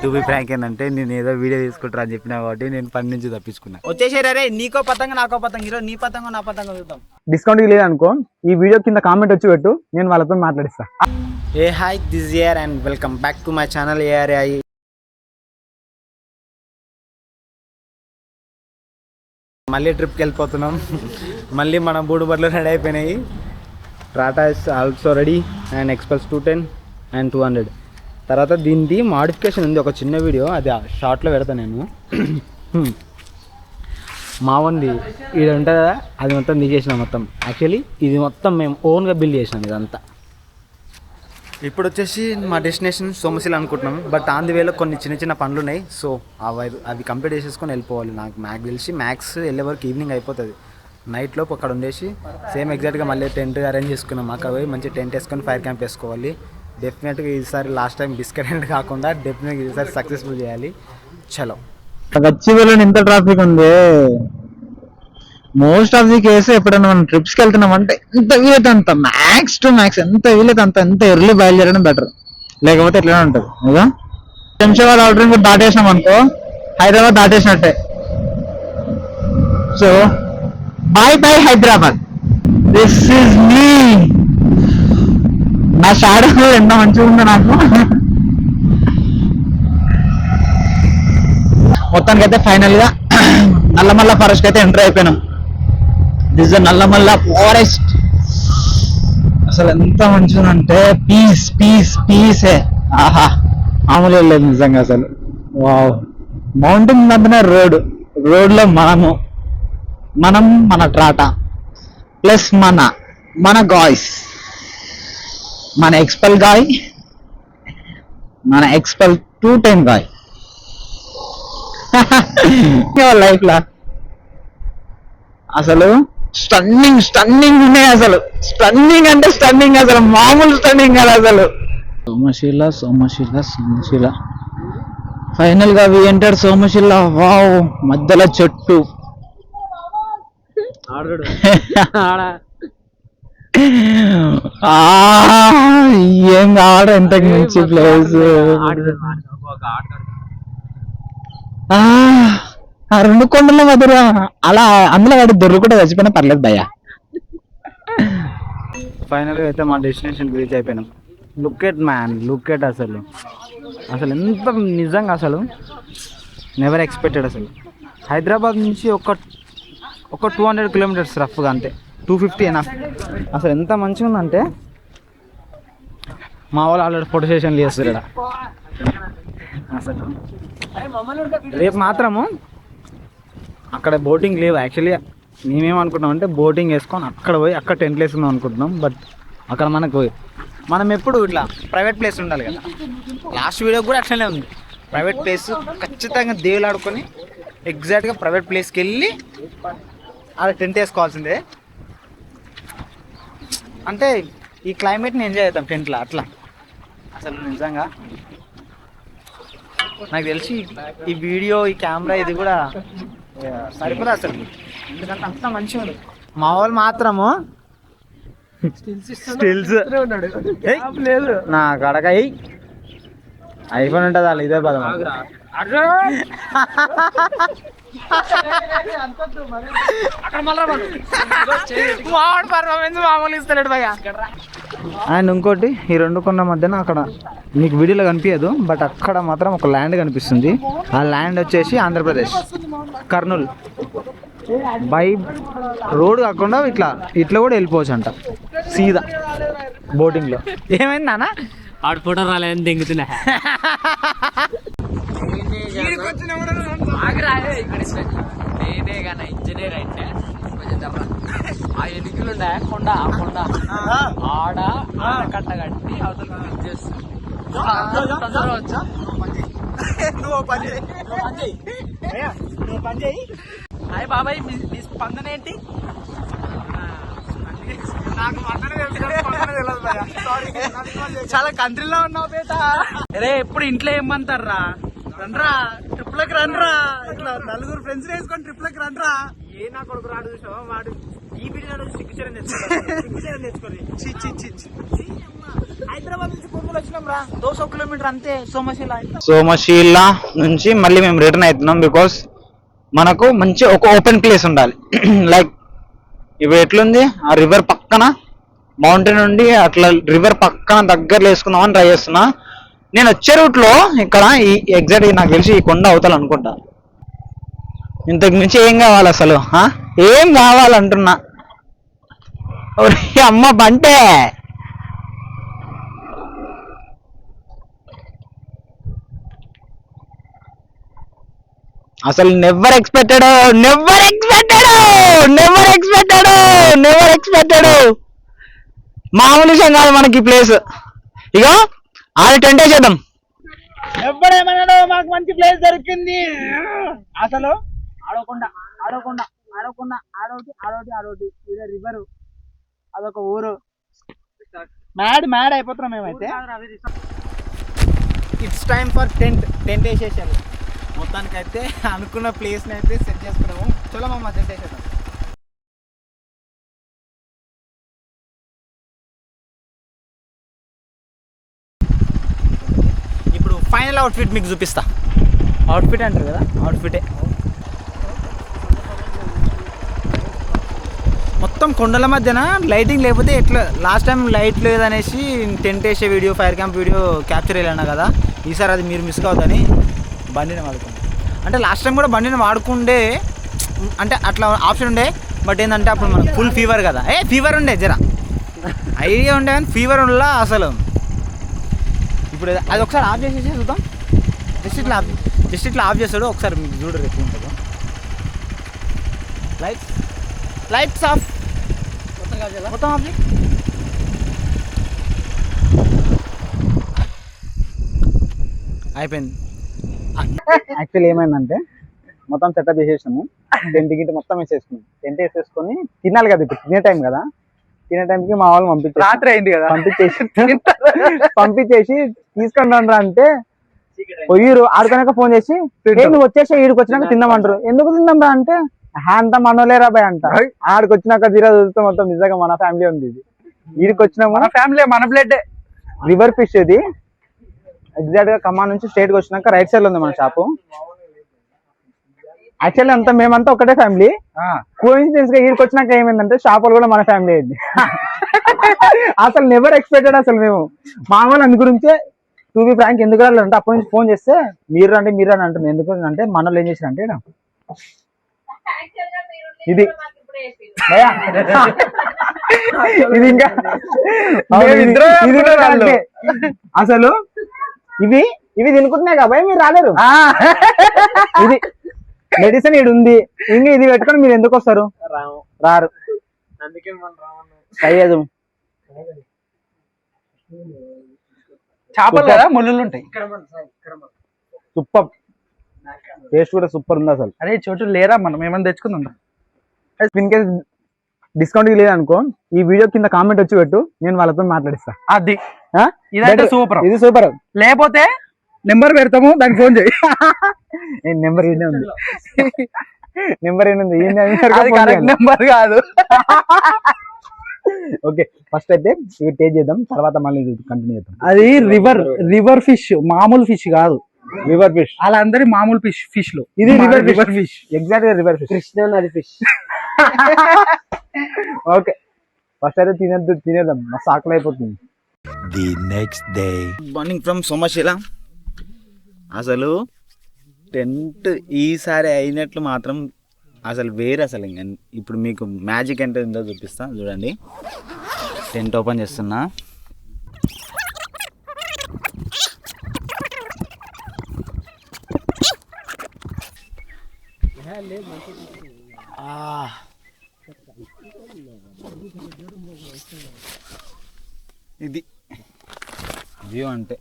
To be frank ఏంటంటే నేను ఏదో వీడియో తీసుకుంటారా అని చెప్పినా కాబట్టి నేను పని నుంచి తప్పించుకున్నా. వచ్చేసారే నీకో పతంగ నాకో పతంగ, ఈరోజు నీ పతంగ నా పతంగ చూద్దాం. డిస్కౌంట్ లేదనుకో ఈ వీడియో కింద కామెంట్ వచ్చి పెట్టు, నేను వాళ్ళతో మాట్లాడిస్తా. ఏ hi this year and welcome back to my channel ARI. మళ్ళీ ట్రిప్కి వెళ్ళిపోతున్నాం. మళ్ళీ మన బూడు బట్టలు రెడీ అయిపోయినాయి. Tata is also ready and XPulse 210 and 200. తర్వాత దీనిది మాడిఫికేషన్ ఉంది, ఒక చిన్న వీడియో, అది షార్ట్లో పెడతాను నేను. మా ఉంది ఇది ఉంటుంది కదా, అది మొత్తం తీసేసినాం మొత్తం. యాక్చువల్లీ ఇది మొత్తం మేము ఓన్గా బిల్డ్ చేసినాం ఇదంతా. ఇప్పుడు వచ్చేసి మా డెస్టినేషన్ సోమశిల అనుకుంటున్నాం. బట్ ఆన్ ది వేలో కొన్ని చిన్న చిన్న పనులు ఉన్నాయి. సో అవి కంప్లీట్ చేసేసుకొని వెళ్ళిపోవాలి. నాకు తెలిసి మ్యాక్స్ వెళ్ళే వరకు ఈవినింగ్ అయిపోతుంది. నైట్ లోపు అక్కడ ఉండేసి సేమ్ ఎగ్జాక్ట్గా మళ్ళీ టెంట్ అరేంజ్ చేసుకున్నాం. అక్కడ పోయి మంచి టెంట్ వేసుకొని ఫైర్ క్యాంప్ వేసుకోవాలి. డెఫినెట్గా ఈసారి లాస్ట్ టైం డిస్కనెక్ట్ కాకుండా డెఫినెట్గా ఈసారి సక్సెస్ఫుల్ చేయాలి. చలో. గచ్చిబౌలిలో ఇంత ట్రాఫిక్ ఉంది. మోస్ట్ ఆఫ్ ది కేసు ఎప్పుడైనా మనం ట్రిప్స్కి వెళ్తున్నాం అంటే ఎంత వీలైతే అంత మ్యాక్స్ టు మ్యాక్స్ ఎంత వీలైతే ఎంత ఎర్లీ బయలుదేరడం బెటర్. లేకపోతే ఎట్లా ఉంటుంది కదా. శంషాబాద్ అవుటర్ రింగ్ దాటేసినాం అనుకో హైదరాబాద్ దాటేసినట్టే. So bye bye Hyderabad. This is me. నా షాడో ఎంత మంచిగా ఉందో నాకు. మొత్తానికైతే ఫైనల్ గా నల్లమల్ల ఫారెస్ట్ అయితే ఎంటర్ అయిపోయినాం. This is Nallamala forest. అసలు ఎంత మంచిదంటే పీస్ పీస్ పీసే. ఆహా మామూలు లేదు నిజంగా అసలు. వావ్. మౌంటైన్ మధ్యన రోడ్ లో మనం మన టాటా ప్లస్ మన గాయ్స్, మన ఎక్స్పల్ గాయ్, మన ఎక్స్పల్ 210 గాయ్ లైఫ్ లా అసలు స్టన్నింగ్ ఉన్నాయి. అసలు స్టన్నింగ్ అంటే స్టన్నింగ్, అసలు మామూలు స్టన్నింగ్ కాదు అసలు. సోమశిల ఫైనల్ గా వి ఎంటర్డ్ సోమశిల. వావ్. మధ్యలో చెట్టు. ఏం కావాలి ఇంతకు మంచి ప్లేస్. ఆ 2 కొండల మధ్య అలా అందులో వాడి దొర్రు కూడా చచ్చిపోయినా పర్లేదు భయ్య. ఫైనల్గా అయితే మా డెస్టినేషన్ రీచ్ అయిపోయినాం. Look at man, look at. అసలు ఎంత నిజంగా అసలు నెవర్ ఎక్స్పెక్టెడ్. అసలు హైదరాబాద్ నుంచి ఒక 200 కిలోమీటర్స్ రఫ్గా, అంతే 250 ఎనఫ్. అసలు ఎంత మంచిగా ఉందంటే మా వాళ్ళు ఆల్రెడీ ఫోటో సెషన్లు చేస్తారు ఇక్కడ. అసలు రేపు మాత్రము అక్కడ బోటింగ్ లేవు. యాక్చువల్లీ మేమేమనుకుంటున్నాం అంటే బోటింగ్ వేసుకొని అక్కడ పోయి అక్కడ టెంట్ వేసుకుందాం అనుకుంటున్నాం. బట్ అక్కడ మనం ఎప్పుడు ఇట్లా ప్రైవేట్ ప్లేస్ ఉండాలి కదా. లాస్ట్ వీడియో కూడా అట్లనే ఉంది. ప్రైవేట్ ప్లేస్ ఖచ్చితంగా దేవులాడుకొని ఎగ్జాక్ట్గా ప్రైవేట్ ప్లేస్కి వెళ్ళి అలా టెంట్ వేసుకోవాల్సిందే. అంటే ఈ క్లైమేట్ని ఎంజాయ్ చేద్దాం టెంట్లో అట్లా. అసలు నిజంగా నాకు తెలిసి ఈ వీడియో, ఈ కెమెరా ఇది కూడా సరిపోదు అసలు. ఎందుకంటే అంత మంచిగా ఉంది. మా వాళ్ళు మాత్రము స్టిల్స్ లేదు నా కడక ఐఫోన్ ఉంటుంది వాళ్ళు ఇదే పదం. పర్ఫార్మెన్స్ మామూలు ఇస్తాడు భయ్య. అండ్ ఇంకోటి ఈ 2 కొండ మధ్యన అక్కడ మీకు వీడియోలో కనిపించదు, బట్ అక్కడ మాత్రం ఒక ల్యాండ్ కనిపిస్తుంది. ఆ ల్యాండ్ వచ్చేసి ఆంధ్రప్రదేశ్ కర్నూలు. బై రోడ్ కాకుండా ఇట్లా కూడా వెళ్ళిపోవచ్చు అంట సీదా బోటింగ్లో. ఏమైంది నాన్న ఆడు ఫోటో రాలేదని దింగుతున్నా. ఇంజనీర్ అంటే ఆ ఎన్నికలు ఉన్నాయా కొండ, ఆ కొండ ఆడ కట్ట కట్టి అవతల చేస్తుంది. హాయ్ బాబాయ్, మీ స్పందన ఏంటి? నాకు చాలా కంట్రీలో ఉన్నావు బేట. అరే ఎప్పుడు ఇంట్లో ఏమంటారా, రండ్రా ట్రిప్లకి రండ్రా, ఇట్లా 4 ఫ్రెండ్స్ వేసుకొని ట్రిప్లకి రండ్రా. ఏ నా కొడుకు రాడు చూసావా, వాడు ఈ వీడియో సిగ్గుచరం తెచ్చుకోవాలి. హైదరాబాద్ హైదరాబాద్ నుంచి కొనుగోలు వచ్చినాం రా 200 కిలోమీటర్ అంతే సోమశిల. సోమశీల నుంచి మళ్ళీ మేము రిటర్న్ అవుతున్నాం. బికాస్ మనకు మంచి ఒక ఓపెన్ ప్లేస్ ఉండాలి. లైక్ ఇప్పుడు ఎట్లుంది ఆ రివర్ పక్కన మౌంటైన్ నుండి అట్లా రివర్ పక్కన దగ్గరలో వేసుకుందామని ట్రై చేస్తున్నా. నేను వచ్చే రూట్లో ఇక్కడ ఈ ఎగ్జాక్ట్ నాకు తెలిసి ఈ కొండ అవతల అనుకుంటా. ఇంతకు మించి ఏం కావాలి అసలు? ఏం కావాలంటున్నా. అమ్మ బంటే అసలు నెవర్ ఎక్స్పెక్టెడ్ మామూలు విషయం కాదు మనకి ఈ ప్లేస్. ఇక ఆడ టెంట్ వేసేద్దాం. ఎప్పుడేమన్నాడు మాకు మంచి ప్లేస్ దొరికింది. అసలు ఆడకుండా ఆడోటి ఇదే రివర్, అదొక ఊరు. మ్యాడ్ అయిపోతున్నాం మేమైతే. ఇట్స్ టైమ్ ఫర్ టెంట్ వేసేసాను. మొత్తానికైతే అనుకున్న ప్లేస్ని అయితే సెట్ చేసుకున్నాము. చలో మా టెంట్ వేసేద్దాం. ఇప్పుడు ఫైనల్ అవుట్ఫిట్ మీకు చూపిస్తా. అవుట్ఫిట్ అంటారు కదా, అవుట్ఫిటే. మొత్తం కొండల మధ్యన లైటింగ్ లేకపోతే ఎట్లా. లాస్ట్ టైం లైట్ లేదనేసి టెంట్ వేసే video, fire camp video capture చేయలేనా కదా. ఈసారి అది మీరు మిస్ కావద్దని బండిని వాడుకుంది. అంటే లాస్ట్ టైం కూడా బండిని వాడుకుండే, అంటే అట్లా ఆప్షన్ ఉండే. బట్ ఏంటంటే అప్పుడు మనకు ఫుల్ ఫీవర్ కదా. ఫీవర్ ఉండే, జరా ఐడియా ఉండే కానీ ఫీవర్ ఉండలా అసలు. ఇప్పుడు అది ఒకసారి ఆఫ్ చేసేసి చూద్దాం. జస్ట్ ఇట్లా ఆఫ్ చేస్తాడు. ఒకసారి మీకు చూడరు ఎట్లా ఉంటుందో. లైట్స్ ఆఫ్, మొత్తం ఆఫ్. అయిపోయింది. యాక్చువల్లీ ఏమైందంటే మొత్తం సెటప్ చేసేసాము. టెంట్ గిట్ మొత్తం వేసేసుకున్నాం. టెంట్ వేసేసుకొని తినాలి కదా, ఇప్పుడు తినే టైం కదా. తినే టైంకి మా వాళ్ళు పంపించేసి రాత్రి అయింది కదా, పంపించేసి తీసుకొని రా అంటే పోయిరు. ఆడుకున్నాక ఫోన్ చేసి నువ్వు వచ్చేసి ఈడికి వచ్చినాక తిందామంటారు. ఎందుకు తిందాం రా అంటే అంత మనోలేరా బాయ్ అంట. ఆడికి వచ్చినాక తీరా చూస్తే మొత్తం నిజంగా మన ఫ్యామిలీ ఉంది. ఇది ఈడికి వచ్చినాము, మన ఫ్యామిలీ, మన ప్లేట్. రివర్ ఫిష్ ఇది. ఎగ్జాక్ట్ గా ఖమ్మం నుంచి స్ట్రైట్ గా వచ్చినాక రైట్ సైడ్ లో ఉంది మన షాపు. యాక్చువల్లీ అంతా మేమంతా ఒకటే ఫ్యామిలీ. కోఇన్సిడెన్స్ గా ఈడికి వచ్చినాక ఏమైందంటే షాపులు కూడా మన ఫ్యామిలీ అయింది. అసలు నెవర్ ఎక్స్పెక్టెడ్. అసలు మేము మామూలు అందు గురించే టూ బి ఫ్రాంక్ ఎందుకు రాలంటే అప్పటి నుంచి ఫోన్ చేస్తే మీరు అని అంటున్నారు. ఎందుకు అంటే మనలో ఏం చేసినంటే ఇది ఇది ఇంకా అసలు ఇవి తినుకుంటున్నాయి కదా మీరు రాలేరు. ఇది మెడిసిన్ ఇది ఉంది. ఇంకా ఇది పెట్టుకొని మీరు ఎందుకు వస్తారు? రారు. అయ్యేదు చేపలు కదా, ముళ్ళు ఉంటాయి. సూపర్ టేస్ట్ కూడా సూపర్ ఉంది అసలు. అరే చోటు లేరా, మనం ఏమైనా తెచ్చుకుందాం. ఇన్ కేస్ డిస్కౌంట్ లేదనుకో ఈ వీడియో కింద కామెంట్ వచ్చి పెట్టు, నేను వాళ్ళతో మాట్లాడిస్తా. అది ఇదైతే సూపర్. ఇది సూపర్. లేకపోతే నెంబర్ పెడతాము, దానికి ఫోన్ చేయి. నెంబర్ ఏంటి ఉంది, నెంబర్ ఏంటి నెంబర్ కాదు. ఓకే ఫస్ట్ అయితే ఇవి టేస్ట్ చేద్దాం, తర్వాత మళ్ళీ కంటిన్యూ చేద్దాం. అది రివర్ ఫిష్, మామూలు ఫిష్ కాదు. రివర్ ఫిష్ వాళ్ళందరి మామూలు ఫిష్ లో ఇది రివర్ ఫిష్. ఎగ్జాక్ట్ గా రివర్ ఫిష్. కృష్ణ నది ఫిష్. ఓకే ఫస్ట్ అయితే తినేద్దాం, మస్తు ఆకలి అయిపోతుంది. The next day morning from Somasila. అసలు టెంట్ ఈసారి అయినట్లు మాత్రం అసలు వేరే. అసలు ఇంకా ఇప్పుడు మీకు మ్యాజిక్ ఎంత ఉందో చూపిస్తా చూడండి. టెంట్ ఓపెన్ చేస్తున్నా. ఇది వ్యూ అంటే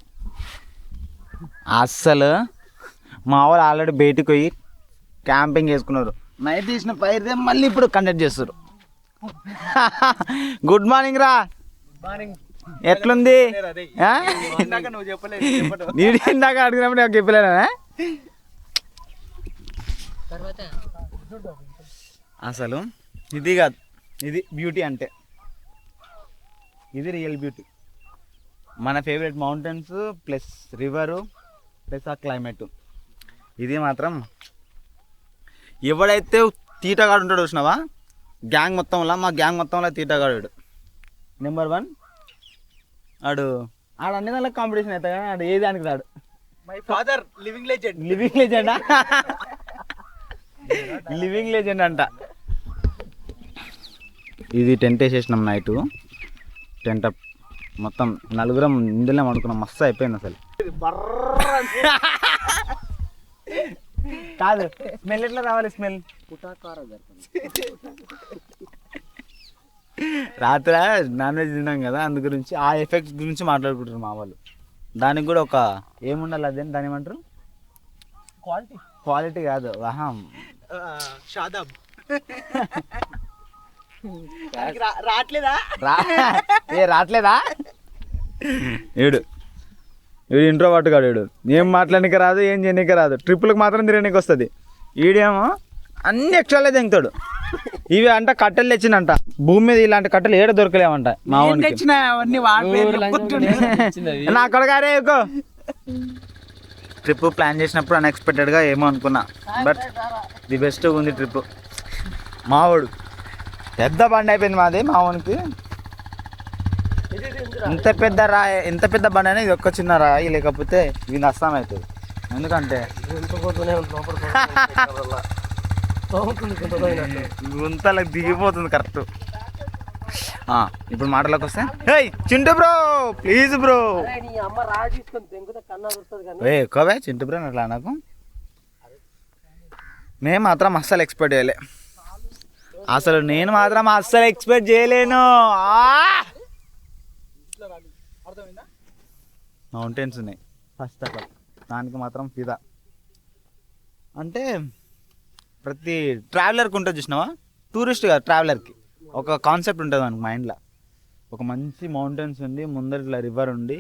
అస్సలు మా వాళ్ళు ఆల్రెడీ బయటకు పోయి క్యాంపింగ్ వేసుకున్నారు. నైట్ తీసిన ఫైర్ మళ్ళీ ఇప్పుడు కండక్ట్ చేస్తారు. గుడ్ మార్నింగ్ రా. ఎట్లుంది? నేను ఇందాక అడిగినప్పుడు నాకు చెప్పలేనా? అసలు ఇది కాదు, ఇది బ్యూటీ అంటే ఇది రియల్ బ్యూటీ. మన favourite mountains plus river plus ఆ క్లైమేట్. ఇది మాత్రం ఎవడైతే తీటగాడు ఉంటాడు చూసినావా గ్యాంగ్ మొత్తంలో, మా గ్యాంగ్ మొత్తంలో తీటగాడు నెంబర్ 1. ఆడు అన్ని దానికి కాంపిటీషన్ అవుతాయి కానీ ఆడు ఏ దానికి రాడు. My father living legend. Living లెజెండా? లివింగ్ లెజెండ్ అంట. ఇది టెంట్ వేసేసినాం నైట్. టెంట్ మొత్తం నలుగురం ఇందులో అనుకున్నాం. మస్తు అయిపోయింది అసలు. కాదు స్మెల్ ఎట్లా రావాలి? స్మెల్ రాత్రి నాన్ వెజ్ తిన్నాం కదా, అందు గురించి ఆ ఎఫెక్ట్స్ గురించి మాట్లాడుకుంటారు మా వాళ్ళు. దానికి కూడా ఒక ఏముండాలి అదే దాని ఏమంటారు? క్వాలిటీ కాదు వాహం షాదాబ్. రావట్లేదా? రావట్లేదా? ఏడు ఇంట్రో పట్టుకాడు. వీడు ఏం మాట్లాడడానికి రాదు, ఏం చేయడానికి రాదు, ట్రిప్పులకు మాత్రం తిరగడానికి వస్తుంది. ఈడేమో అన్ని ఎక్స్ట్రాలే తెంగుతాడు. ఇవి అంట కట్టెలు తెచ్చిందంట, భూమి మీద ఇలాంటి కట్టెలు ఏడ దొరకలేమంట మా వాడికి. నా కొడగారే ట్రిప్ ప్లాన్ చేసినప్పుడు అన్ఎక్స్పెక్టెడ్గా ఏమో అనుకున్నా, బట్ ది బెస్ట్ ఉంది ట్రిప్. మావాడు పెద్ద బండి అయిపోయింది మాది. మావానికి ఎంత పెద్ద బండి అయినా ఇది ఒక్క చిన్న రాయి లేకపోతే ఇది నష్టం అవుతుంది. ఎందుకంటే గుంతలకు దిగిపోతుంది కరెక్ట్. ఇప్పుడు మాటలోకి వస్తే, హే చింటూ బ్రో ప్లీజ్ బ్రో, ఎక్కువే చింటూ బ్రో అట్లా నాకు. నేను మాత్రం అస్సలు ఎక్స్పెక్ట్ చేయలే. నేను మాత్రం అస్సలు ఎక్స్పెక్ట్ చేయలేను. మౌంటైన్స్ ఉన్నాయి ఫస్ట్ ఆఫ్ ఆల్, దానికి మాత్రం ఫిదా. అంటే ప్రతి ట్రావెలర్కి ఉంటుంది చూసినావా, టూరిస్ట్ కాదు ట్రావెలర్కి ఒక కాన్సెప్ట్ ఉంటుంది మనకు మైండ్లో. ఒక మంచి మౌంటైన్స్ ఉండి ముందర ఇట్లా రివర్ ఉండి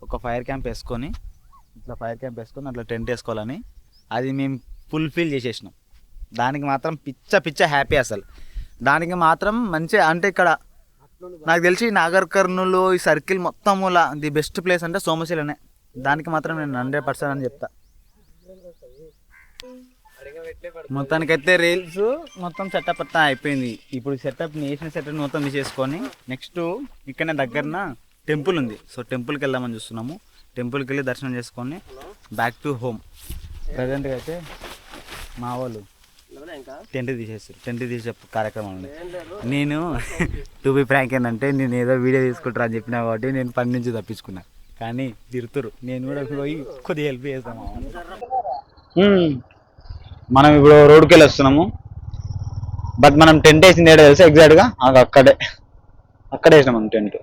ఒక ఫైర్ క్యాంప్ వేసుకొని అట్లా టెంట్ వేసుకోవాలని అది మేము ఫుల్ఫిల్ చేసేసినాం. దానికి మాత్రం పిచ్చ హ్యాపీ అసలు. దానికి మాత్రం మంచిగా అంటే ఇక్కడ నాకు తెలిసి నాగర్ కర్నూలు ఈ సర్కిల్ మొత్తములా ది బెస్ట్ ప్లేస్ అంటే సోమశిలనే. దానికి మాత్రం నేను 100% అని చెప్తా. మొత్తానికైతే రీల్స్ మొత్తం సెటప్ అంతా అయిపోయింది. ఇప్పుడు నేషనల్ సెటప్ మొత్తం తీసేసుకొని నెక్స్ట్ ఇక్కడనే దగ్గరన టెంపుల్ ఉంది. సో టెంపుల్కి వెళ్దామని చూస్తున్నాము. టెంపుల్కి వెళ్ళి దర్శనం చేసుకొని బ్యాక్ టు హోమ్. ప్రజెంట్గా అయితే మా వాళ్ళు టెంట్ తీసే కార్యక్రమం ఉంది. నేను టు బి ఫ్రాంక్ ఏంటంటే నేను ఏదో వీడియో తీసుకుంటారా అని చెప్పినా కాబట్టి నేను పని నుంచి తప్పించుకున్నా. కానీ తిరుతురు, నేను కూడా పోయి కొద్దిగా హెల్ప్ చేస్తాము. మనం ఇప్పుడు రోడ్కి వెళ్ళి వస్తున్నాము, బట్ మనం టెంట్ వేసింది ఏడా తెలుసా? ఎగ్జాక్ట్గా అక్కడే వేసినాం మనం టెంట్.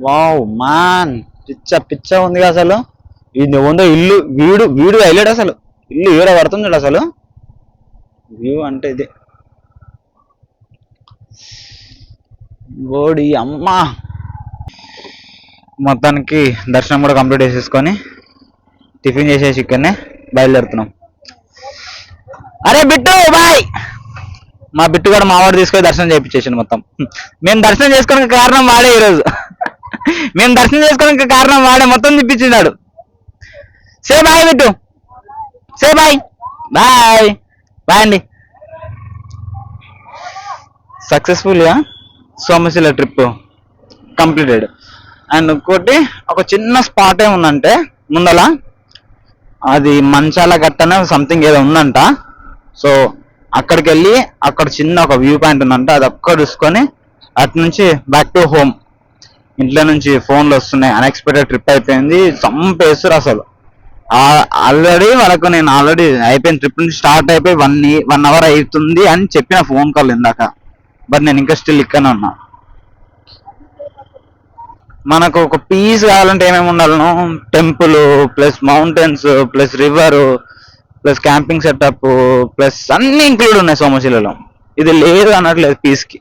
వావ్ మాన్, పిచ్చ ఉంది అసలు. ఇది ఉందో ఇల్లు వీడు హైలైట్ అసలు. ఇల్లు ఏడ పడుతుంది అసలు. వ్యూ అంటే ఇదే బోడి అమ్మా. మొత్తానికి దర్శనం కూడా కంప్లీట్ చేసేసుకొని టిఫిన్ చేసేసి ఇక్కడనే బయలుదేరుతున్నాం. అరే బిట్టు బాయ్. మా బిట్టు కూడా మావాడు తీసుకొని దర్శనం చేయించేసాను మొత్తం. మేము దర్శనం చేసుకోవడానికి కారణం వాడే. ఈరోజు మేము దర్శనం చేసుకోవడానికి కారణం వాడే, మొత్తం తిప్పించినాడు. Say bye Bittu, say bye. Bye అండి. సక్సెస్ఫుల్గా సోమశిల ట్రిప్ కంప్లీటెడ్. అండ్ ఇంకోటి ఒక చిన్న స్పాట్ ఏముందంటే ముందల అది మంచాల గట్టనే సంథింగ్ ఏదో ఉందంట. సో అక్కడికి వెళ్ళి అక్కడ చిన్న ఒక వ్యూ పాయింట్ ఉందంట, అది ఒక్కడ చూసుకొని అటు నుంచి బ్యాక్ టు హోమ్. ఇంట్లో నుంచి ఫోన్లు వస్తున్నాయి, అన్ఎక్స్పెక్టెడ్ ట్రిప్ అయిపోయింది, చంపేస్తారు అసలు. ఆల్రెడీ వాళ్ళకు నేను అయిపోయింది ట్రిప్ నుంచి స్టార్ట్ అయిపోయి 1 అవర్ అవుతుంది అని చెప్పిన ఫోన్ కాల్ ఇందాక. బట్ నేను ఇంకా స్టిల్ ఇక్కడనే ఉన్నా. మనకు ఒక పీస్ కావాలంటే ఏమేమి ఉండాలను? Temple plus mountains plus river plus camping setup plus అన్ని ఇంక్లూడ్ ఉన్నాయి సోమశిలలో. ఇది లేదు అన్నట్లేదు పీస్కి.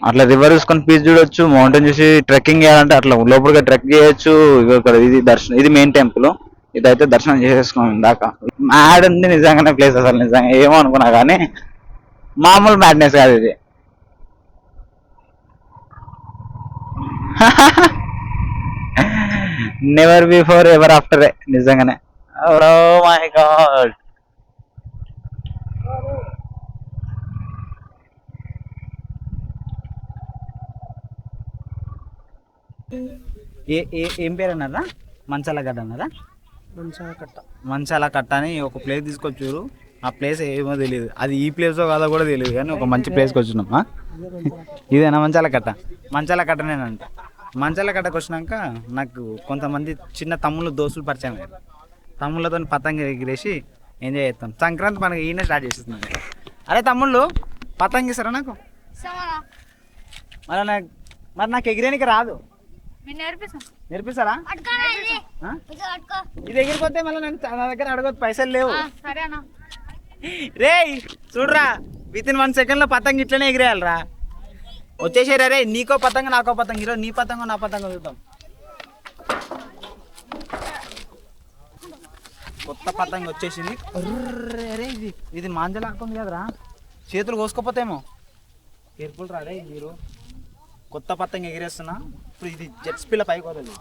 అట్లా రివర్ చూసుకొని పీస్ చూడొచ్చు, మౌంటైన్ చూసి ట్రెక్కింగ్ చేయాలంటే అట్లా లోపలిగా ట్రెక్ చేయొచ్చు. ఇది దర్శనం, ఇది మెయిన్ టెంపుల్. ఇదైతే దర్శనం చేసేసుకున్నాం ఇందాక. మ్యాడ్ ఉంది నిజంగానే ప్లేస్ అసలు. నిజంగా ఏమో అనుకున్నా కానీ మామూలు మ్యాడ్నెస్ కాదు ఇది. నెవర్ బిఫోర్ ఎవర్ ఆఫ్టర్ నిజంగానే. Oh my god. ఏం పేరు అన్నారా? మంచాల గడ్డ అన్నారా? మంచాల కట్ట అని ఒక ప్లేస్ తీసుకొచ్చారు. ఆ ప్లేస్ ఏమో తెలియదు, అది ఈ ప్లేస్ కాదో కూడా తెలియదు, కానీ ఒక మంచి ప్లేస్కి వచ్చినాం. ఇదేనా మంచాల కట్ట? మంచాల కట్టనేనంట. మంచాల కట్టకు వచ్చినాక నాకు కొంతమంది చిన్న తమ్ముళ్ళు దోస్తులు పరిచయం అయ్యారు. తమ్ముళ్ళతో పతంగ ఎగిరేసి ఎంజాయ్ చేస్తాం. సంక్రాంతి మనకి ఈయన స్టార్ట్ చేసేస్తున్నాం. అరే తమ్ముళ్ళు పతంగ ఇస్తారా నాకు? మరి నాకు ఎగిరేనికి రాదు, నేర్పిస్తారా? ఇది ఎగిరిపోతే మళ్ళీ నా దగ్గర అడగదు, పైసలు లేవు. రే చూడరా, విత్ ఇన్ 1 సెకండ్లో పతంగ ఇట్లనే ఎగిరేయాలరా. వచ్చేసారా రే, నీకో పతంగ నాకో పతంగ. ఈరోజు నీ పతంగ నా పతంగ చూద్దాం. కొత్త పతంగ వచ్చేసింది. అరే ఇది మాంజలు ఆకుంది కదరా, చేతులు కోసుకోపోతేమో. కేర్ఫుల్ రా రే మీరు. కొత్త పతంగ ఎగిరేస్తున్నా. ఇప్పుడు ఇది జెట్ స్పీడ్ పైకి వదలదు.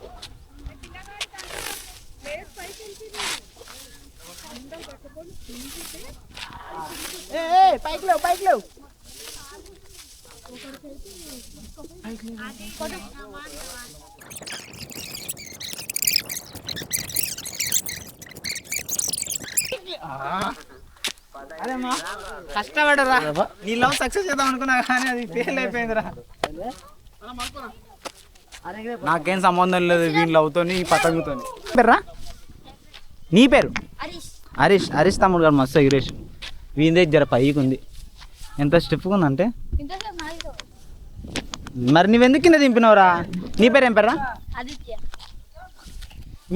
పైకి లేవు, పైకి లేవు. అరే మా కష్టపడరా, నీ లవ్ సక్సెస్ చేద్దాం అనుకున్నా కానీ అది ఫెయిల్ అయిపోయిందిరా. నాకేం సంబంధం లేదు వీళ్ళ లవ్తో పతంగుతో. పేర్రా నీ పేరు? హరీష్. హరీష్ తమ్ముడు గారు మస్తు ఎగిరేష్. వీందే జర పైకి ఉంది. ఎంత స్టిఫ్గా ఉందంటే. మరి నువ్వెందుకు కింద దింపినవురా? నీ పేరు ఏం పేర్రా?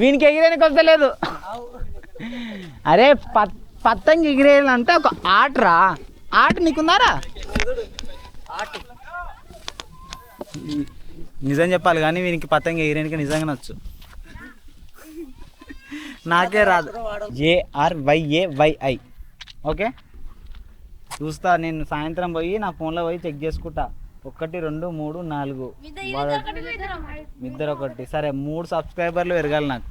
వీనికి ఎగిరేనికి వస్తలేదు. అరే పతంగ ఎగిరేయాలంటే ఒక ఆటరా. ఆట నీకుందారా? నిజం చెప్పాలి కానీ వీనికి పతంగ ఎగిరేనికి నిజంగా నచ్చు. నాకే రాదు. ARYAYI. ఓకే చూస్తా నేను. సాయంత్రం పోయి నా ఫోన్లో పోయి చెక్ చేసుకుంటా. 1 2 3 4 ఇద్దరు ఒకటి. సరే 3 సబ్స్క్రైబర్లు పెరగాలి నాకు.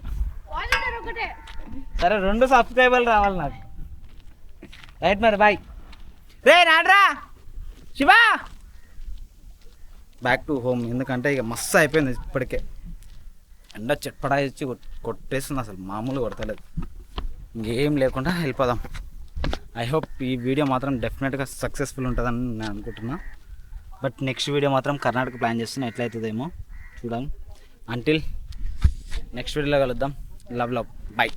సరే 2 సబ్స్క్రైబర్లు రావాలి నాకు. రైట్ మరి బాయ్. రే నాడ్రా శివా. Back to home. ఎందుకంటే ఇక మస్తు అయిపోయింది ఇప్పటికే. ఎండ చెట్పడా ఇచ్చి కొట్టేస్తుంది, అసలు మామూలు కొడతలేదు. ఇంకేం లేకుండా వెళ్ళిపోదాం. ఐ హోప్ ఈ వీడియో మాత్రం డెఫినెట్గా సక్సెస్ఫుల్ ఉంటుందని నేను అనుకుంటున్నా. బట్ నెక్స్ట్ వీడియో మాత్రం కర్ణాటక ప్లాన్ చేస్తున్నా, ఎట్లయితుందేమో చూడాలి. అంటిల్ నెక్స్ట్ వీడియోలో కలుద్దాం. Love bye.